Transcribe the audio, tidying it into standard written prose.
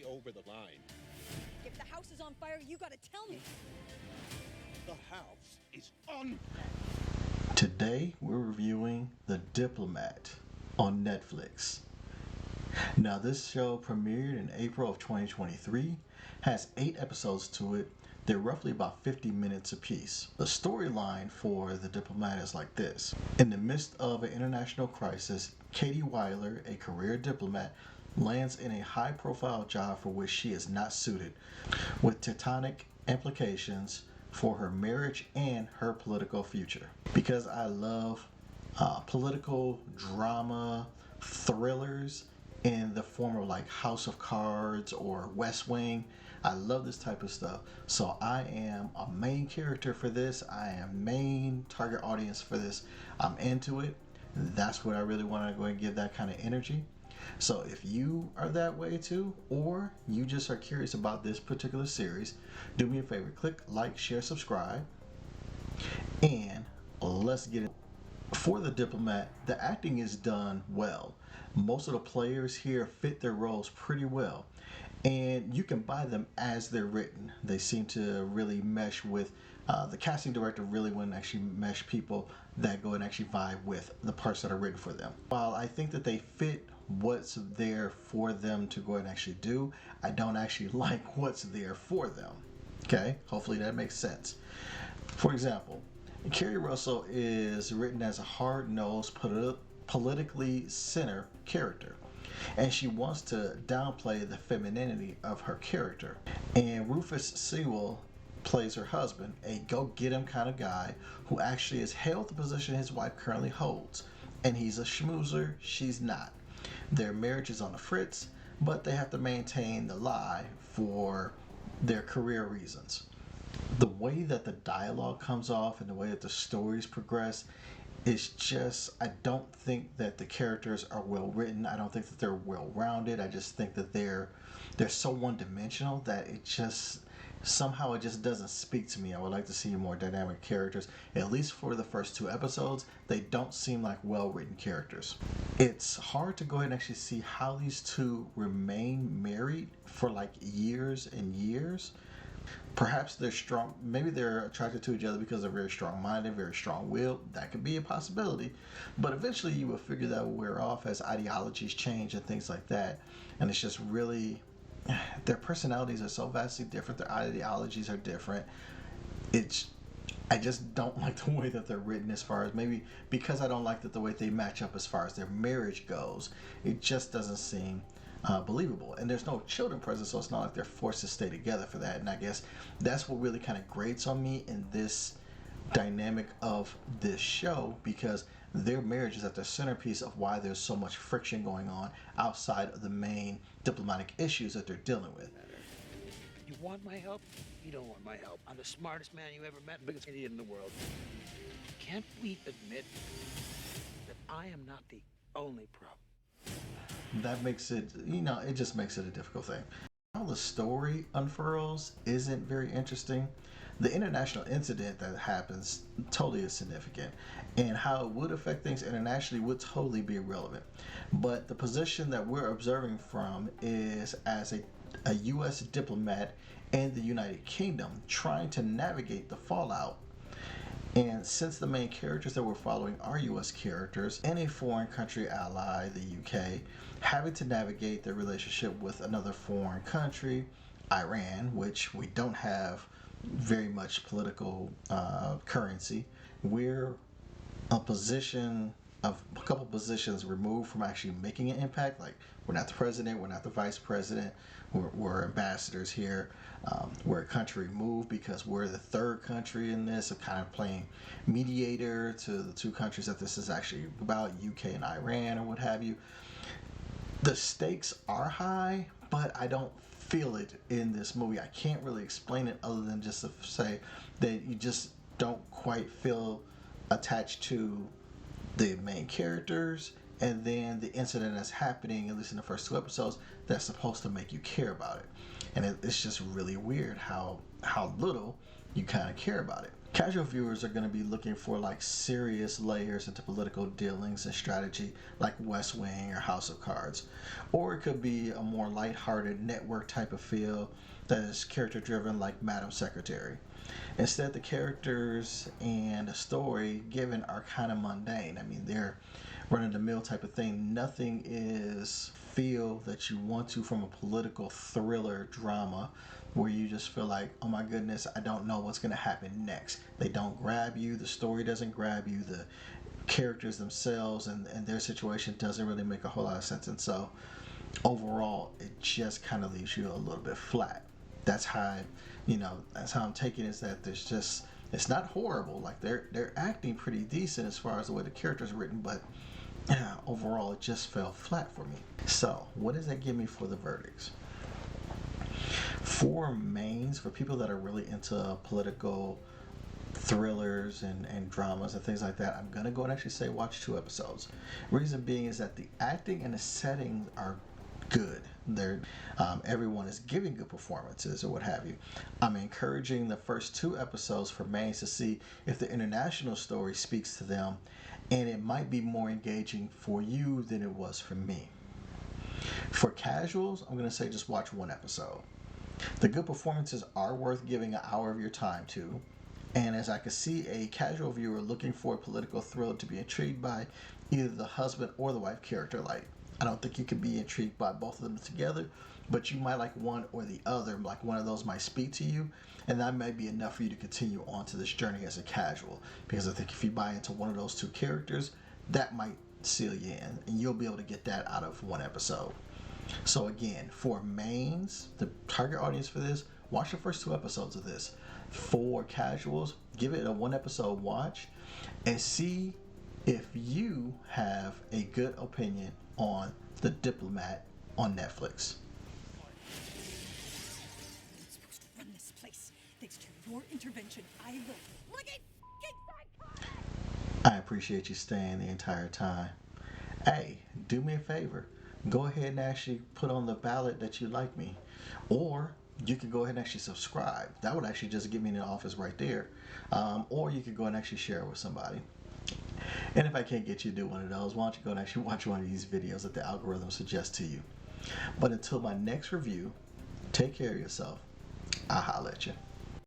over the line. If the house is on fire, you gotta tell me. The house is on. Today we're reviewing The Diplomat on Netflix. Now this show premiered in April of 2023, has 8 episodes to it. They're roughly about 50 minutes apiece. The storyline for The Diplomat is like this. In the midst of an international crisis, Katie Weiler, a career diplomat, lands in a high-profile job for which she is not suited, with tectonic implications for her marriage and her political future. Because I love political drama thrillers in the form of like House of Cards or West Wing, I love this type of stuff. So I am a main character for this. I am main target audience for this. I'm into it. That's what I really want to go and give that kind of energy. So if you are that way too, or you just are curious about this particular series, do me a favor, click like, share, subscribe, and let's get it. For The Diplomat, the acting is done well. Most of the players here fit their roles pretty well, and you can buy them as they're written. They seem to really mesh with the casting director really wouldn't actually mesh people that go and actually vibe with the parts that are written for them. While I think that they fit what's there for them to go and actually do, I don't actually like what's there for them. Okay, hopefully that makes sense. For example, Kerry Russell is written as a hard-nosed, politically center character, and she wants to downplay the femininity of her character. And Rufus Sewell plays her husband, a go-get-him kind of guy who actually has held the position his wife currently holds, and he's a schmoozer, she's not. Their marriage is on the fritz, but they have to maintain the lie for their career reasons. The way that the dialogue comes off and the way that the stories progress is just, I don't think that the characters are well written. I don't think that they're well rounded. I just think that they're so one-dimensional that it just somehow it just doesn't speak to me. I would like to see more dynamic characters. At least for the first 2 episodes, they don't seem like well-written characters. It's hard to go ahead and actually see how these two remain married for like years and years. Perhaps they're strong, maybe they're attracted to each other because they're very strong-minded, very strong-willed. That could be a possibility. But eventually you will figure that will wear off as ideologies change and things like that. And it's just really, their personalities are so vastly different, their ideologies are different. I just don't like the way that they're written, as far as maybe because I don't like the way they match up as far as their marriage goes. It just doesn't seem believable, and there's no children present, so it's not like they're forced to stay together for that. And I guess that's what really kind of grates on me in this dynamic of this show, because their marriage is at the centerpiece of why there's so much friction going on outside of the main diplomatic issues that they're dealing with. You want my help? You don't want my help. I'm the smartest man you ever met, biggest idiot in the world. Can't we admit that I am not the only problem? That makes it, it just makes it a difficult thing. How the story unfurls isn't very interesting. The international incident that happens totally is significant, and how it would affect things internationally would totally be irrelevant. But the position that we're observing from is as a U.S. diplomat in the United Kingdom trying to navigate the fallout. And since the main characters that we're following are U.S. characters in a foreign country ally, the UK, having to navigate their relationship with another foreign country, Iran, which we don't have very much political currency, we're a couple positions removed from actually making an impact. Like, we're not the president, we're not the vice president, we're ambassadors here. We're a country removed because we're the third country in this, of kind of playing mediator to the 2 countries that this is actually about, UK and Iran or what have you. The stakes are high, but I don't feel it in this movie. I can't really explain it other than just to say that you just don't quite feel attached to the main characters, and then the incident that's happening, at least in the first 2 episodes, that's supposed to make you care about it. And it's just really weird how little you kind of care about it. Casual viewers are going to be looking for like serious layers into political dealings and strategy like West Wing or House of Cards. Or it could be a more lighthearted network type of feel that is character driven like Madam Secretary. Instead, the characters and the story given are kind of mundane. I mean, they're run of the mill type of thing. Nothing is feel that you want to from a political thriller drama where you just feel like, oh my goodness, I don't know what's going to happen next. They don't grab you. The story doesn't grab you. The characters themselves and their situation doesn't really make a whole lot of sense. And so overall, it just kind of leaves you a little bit flat. That's how that's how I'm taking it, is that there's just, it's not horrible. Like they're acting pretty decent as far as the way the characters are written, but overall it just fell flat for me. So what does that give me for the verdicts? For mains, for people that are really into political thrillers and dramas and things like that, I'm gonna go and actually say watch 2 episodes. Reason being is that the acting and the setting are good. They're everyone is giving good performances or what have you. I'm encouraging the first 2 episodes for mains to see if the international story speaks to them, and it might be more engaging for you than it was for me. For casuals, I'm going to say just watch 1 episode. The good performances are worth giving an hour of your time to, and as I can see a casual viewer looking for a political thriller to be intrigued by either the husband or the wife character, like I don't think you could be intrigued by both of them together, but you might like one or the other. Like one of those might speak to you, and that might be enough for you to continue on to this journey as a casual. Because I think if you buy into one of those 2 characters, that might seal you in, and you'll be able to get that out of 1 episode. So again, for mains, the target audience for this, watch the first 2 episodes of this. For casuals, give it a 1 episode watch and see if you have a good opinion on The Diplomat on Netflix. I'm supposed to run this place. Thanks to your intervention, I look like a f***ing psycho! I appreciate you staying the entire time. Hey, do me a favor. Go ahead and actually put on the ballot that you like me. Or you can go ahead and actually subscribe. That would actually just get me in the office right there. Or you could go and actually share it with somebody. And if I can't get you to do one of those, why don't you go and actually watch one of these videos that the algorithm suggests to you. But until my next review, take care of yourself. I'll holler at you.